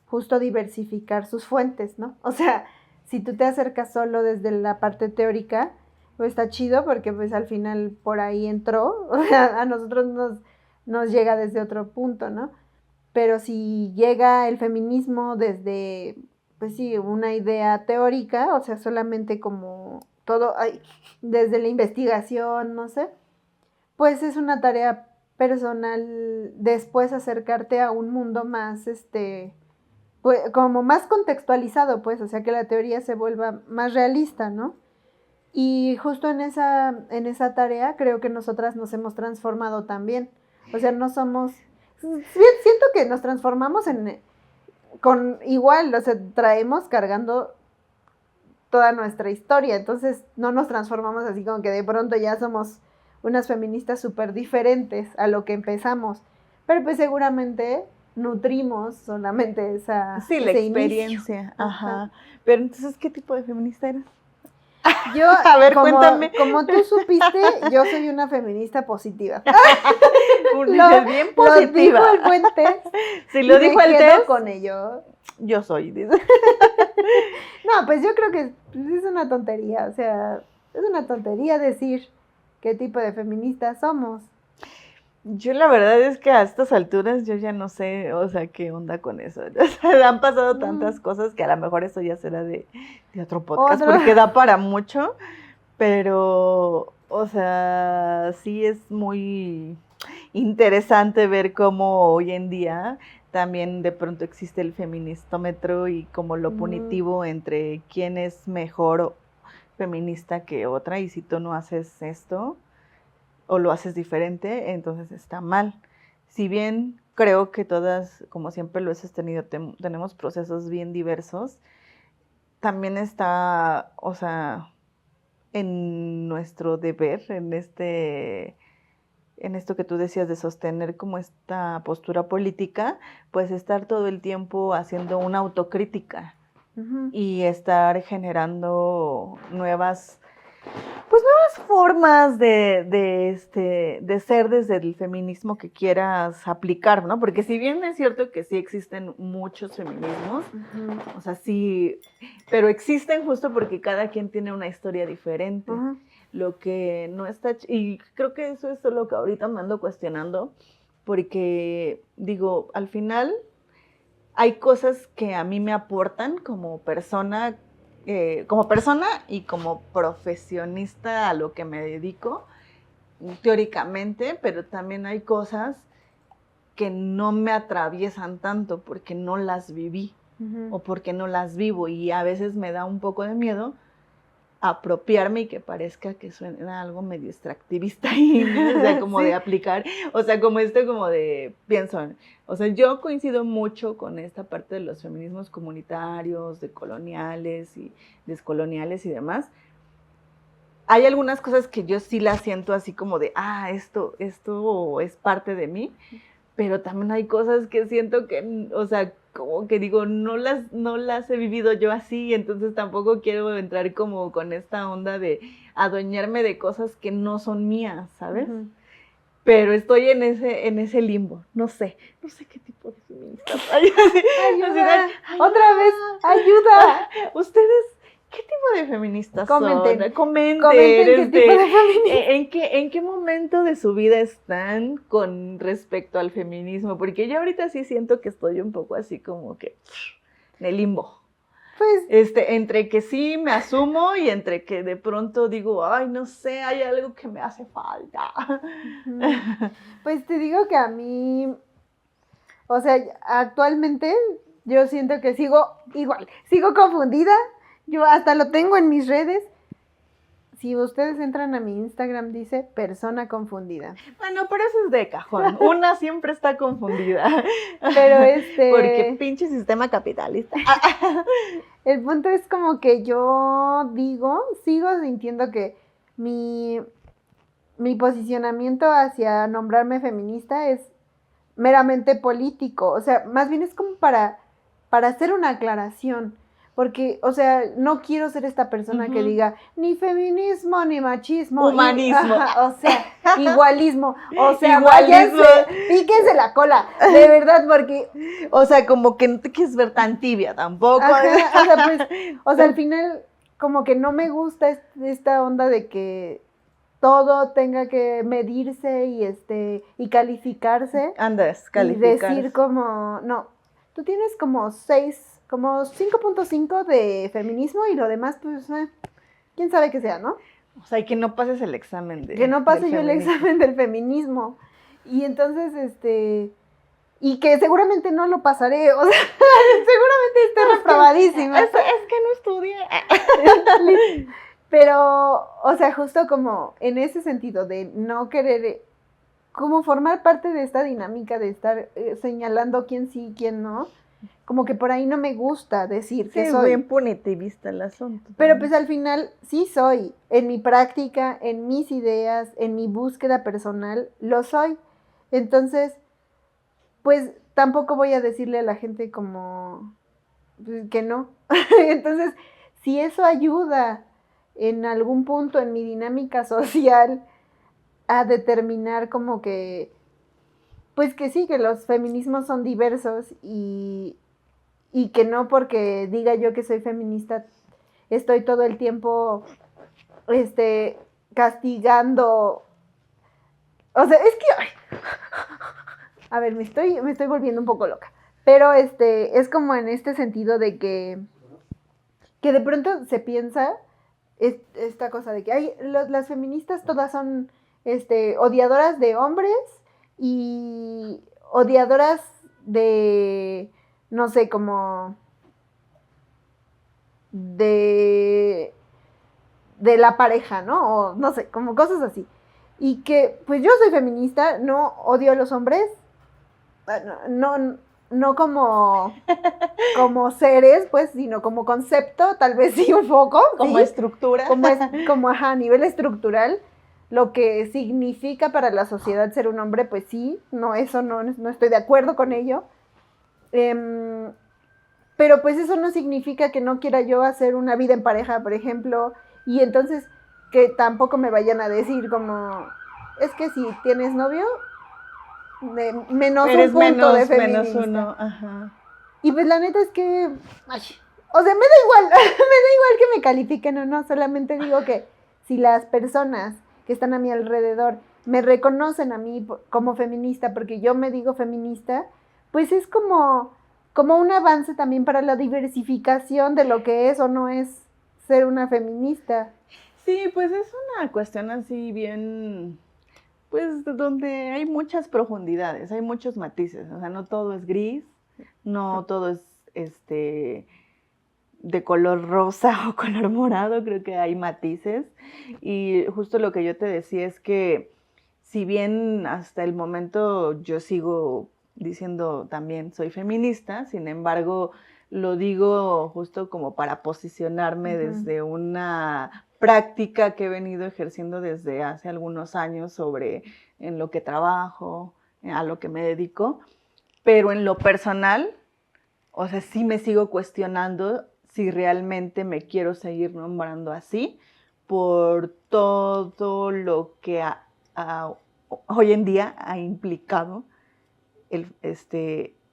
justo diversificar sus fuentes, ¿no? O sea, si tú te acercas solo desde la parte teórica, pues está chido porque pues al final por ahí entró, o sea, a nosotros nos llega desde otro punto, ¿no? Pero si llega el feminismo desde, pues sí, una idea teórica, o sea, solamente como todo, desde la investigación, no sé, pues es una tarea personal después acercarte a un mundo más, pues, como más contextualizado, pues, o sea, que la teoría se vuelva más realista, ¿no? Y justo en esa tarea creo que nosotras nos hemos transformado también. O sea, no somos... Siento que nos transformamos con igual, o sea, traemos cargando toda nuestra historia. Entonces no nos transformamos así como que de pronto ya somos unas feministas súper diferentes a lo que empezamos. Pero pues seguramente nutrimos solamente esa la experiencia. Inicio. Ajá. Pero entonces, ¿qué tipo de feminista eres? Yo, a ver, cuéntame. Como tú supiste, yo soy una feminista positiva. Bien positiva. Lo dijo el buen test. Si lo dijo el test. Con ello. Yo soy. No, pues yo creo que es una tontería. O sea, es una tontería decir qué tipo de feministas somos. Yo la verdad es que a estas alturas yo ya no sé, o sea, qué onda con eso. O sea, han pasado tantas cosas que a lo mejor eso ya será de otro podcast, porque da para mucho, pero, o sea, sí es muy interesante ver cómo hoy en día también de pronto existe el feministómetro y como lo punitivo entre quién es mejor feminista que otra, y si tú no haces esto o lo haces diferente, entonces está mal. Si bien creo que todas, como siempre lo has tenido, tenemos procesos bien diversos, también está, o sea, en nuestro deber, en esto que tú decías de sostener como esta postura política, pues estar todo el tiempo haciendo una autocrítica y estar generando nuevas pues nuevas formas de ser desde el feminismo que quieras aplicar, ¿no? Porque si bien es cierto que sí existen muchos feminismos, Uh-huh. o sea, sí, pero existen justo porque cada quien tiene una historia diferente. Uh-huh. Lo que no está, y creo que eso es lo que ahorita me ando cuestionando, porque digo, al final hay cosas que a mí me aportan como persona y como profesionista a lo que me dedico, teóricamente, pero también hay cosas que no me atraviesan tanto porque no las viví Uh-huh. o porque no las vivo, y a veces me da un poco de miedo apropiarme y que parezca que suena algo medio extractivista y, o sea, como Sí. de aplicar, o sea, como como de, pienso, o sea, yo coincido mucho con esta parte de los feminismos comunitarios, decoloniales y descoloniales y demás. Hay algunas cosas que yo sí las siento así como de, esto es parte de mí, pero también hay cosas que siento que, o sea, como que digo, no las he vivido yo así, entonces tampoco quiero entrar como con esta onda de adueñarme de cosas que no son mías, ¿sabes? Uh-huh. Pero estoy en ese limbo, no sé qué tipo de feministas hay. Ayuda, otra vez, ayuda. Ustedes, ¿qué tipo de feministas Comenten. son? Comenten qué tipo de feministas. ¿En qué momento de su vida están con respecto al feminismo? Porque yo ahorita sí siento que estoy un poco así como que en el limbo. Pues, Entre que sí me asumo y entre que de pronto digo, ay, no sé, hay algo que me hace falta. pues te digo que a mí, o sea, actualmente yo siento que sigo igual, sigo confundida. Yo hasta lo tengo en mis redes. Si ustedes entran a mi Instagram, dice persona confundida. Bueno, pero eso es de cajón. Una siempre está confundida. Pero Porque pinche sistema capitalista. El punto es como que yo sigo sintiendo que mi posicionamiento hacia nombrarme feminista es meramente político. O sea, más bien es como para hacer una aclaración. Porque, o sea, no quiero ser esta persona que diga ni feminismo, ni machismo. Humanismo. O sea, igualismo. O sea, Igualismo. váyanse, píquense la cola. De verdad, porque... O sea, como que no te quieres ver tan tibia tampoco. Ajá, o sea, al final, como que no me gusta esta onda de que todo tenga que medirse y calificarse. Andas, calificar. Y decir como, no, tú tienes como 5.5 de feminismo y lo demás, pues, quién sabe qué sea, ¿no? O sea, y que no pases el examen que no pase yo el examen del feminismo. Y entonces, y que seguramente no lo pasaré, o sea, seguramente esté reprobadísima. Es que no estudié. Pero, o sea, justo como en ese sentido de no querer, como formar parte de esta dinámica de estar señalando quién sí, quién no, como que por ahí no me gusta decir que soy. Sí, bien punitivista el asunto. Pero pues al final sí soy, en mi práctica, en mis ideas, en mi búsqueda personal, lo soy. Entonces, pues tampoco voy a decirle a la gente como que no. Entonces, si eso ayuda en algún punto en mi dinámica social a determinar como que, pues que sí, que los feminismos son diversos y que no porque diga yo que soy feminista estoy todo el tiempo castigando. O sea, es que a ver, me estoy volviendo un poco loca. Pero es como en este sentido de que de pronto se piensa esta cosa de que las feministas todas son odiadoras de hombres y odiadoras de, no sé, como de la pareja, ¿no? O no sé, como cosas así. Y que, pues yo soy feminista, no odio a los hombres, no como seres, pues, sino como concepto, tal vez sí un poco. Como ¿sí? estructura. Como a nivel estructural, lo que significa para la sociedad ser un hombre, pues sí, no estoy de acuerdo con ello. Pero pues eso no significa que no quiera yo hacer una vida en pareja, por ejemplo, y entonces que tampoco me vayan a decir como, es que si tienes novio, menos Eres un punto de menos feminista. uno, ajá. Y pues la neta es que, ay, o sea, me da igual, me da igual que me califiquen o no, solamente digo que si las personas que están a mi alrededor me reconocen a mí como feminista, porque yo me digo feminista, pues es como un avance también para la diversificación de lo que es o no es ser una feminista. Sí, pues es una cuestión así bien, pues donde hay muchas profundidades, hay muchos matices, o sea, no todo es gris, no todo es de color rosa o color morado, creo que hay matices. Y justo lo que yo te decía es que si bien hasta el momento yo sigo diciendo también soy feminista, sin embargo lo digo justo como para posicionarme desde una práctica que he venido ejerciendo desde hace algunos años sobre en lo que trabajo, a lo que me dedico, pero en lo personal, o sea, sí me sigo cuestionando si realmente me quiero seguir nombrando así por todo lo que hoy en día ha implicado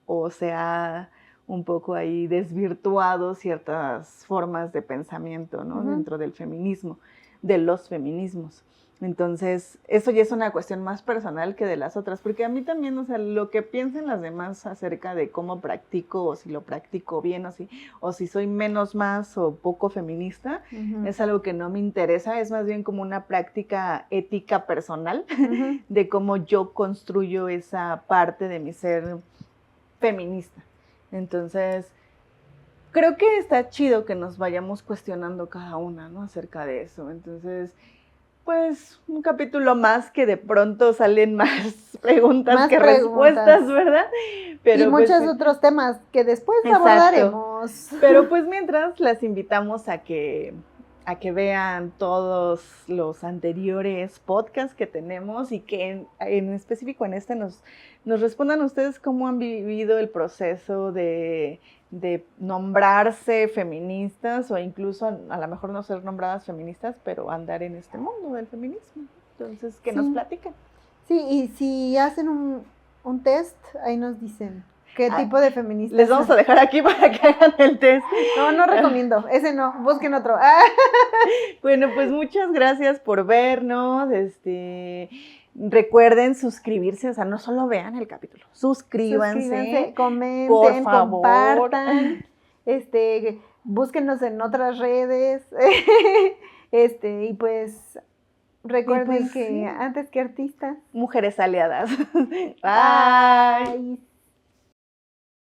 o se ha un poco ahí desvirtuado ciertas formas de pensamiento, ¿no? Dentro del feminismo, de los feminismos. Entonces, eso ya es una cuestión más personal que de las otras, porque a mí también, o sea, lo que piensen las demás acerca de cómo practico, o si lo practico bien, o si soy menos, más o poco feminista, es algo que no me interesa, es más bien como una práctica ética personal de cómo yo construyo esa parte de mi ser feminista. Entonces, creo que está chido que nos vayamos cuestionando cada una, ¿no? Acerca de eso. Entonces, pues, un capítulo más que de pronto salen más preguntas más que respuestas, ¿verdad? Pero, y muchos otros temas que después abordaremos. Pero pues mientras las invitamos a que vean todos los anteriores podcasts que tenemos y que en específico en este nos respondan ustedes cómo han vivido el proceso de nombrarse feministas o incluso a lo mejor no ser nombradas feministas, pero andar en este mundo del feminismo. Entonces, que nos platican. Sí, y si hacen un test, ahí nos dicen qué tipo de feministas. Les vamos a dejar aquí para que hagan el test. No recomiendo, ese no, busquen otro. Bueno, pues muchas gracias por vernos, recuerden suscribirse, o sea, no solo vean el capítulo, suscríbanse, comenten, por favor, compartan, búsquenos en otras redes, y pues recuerden que antes que artistas, mujeres aliadas. Bye.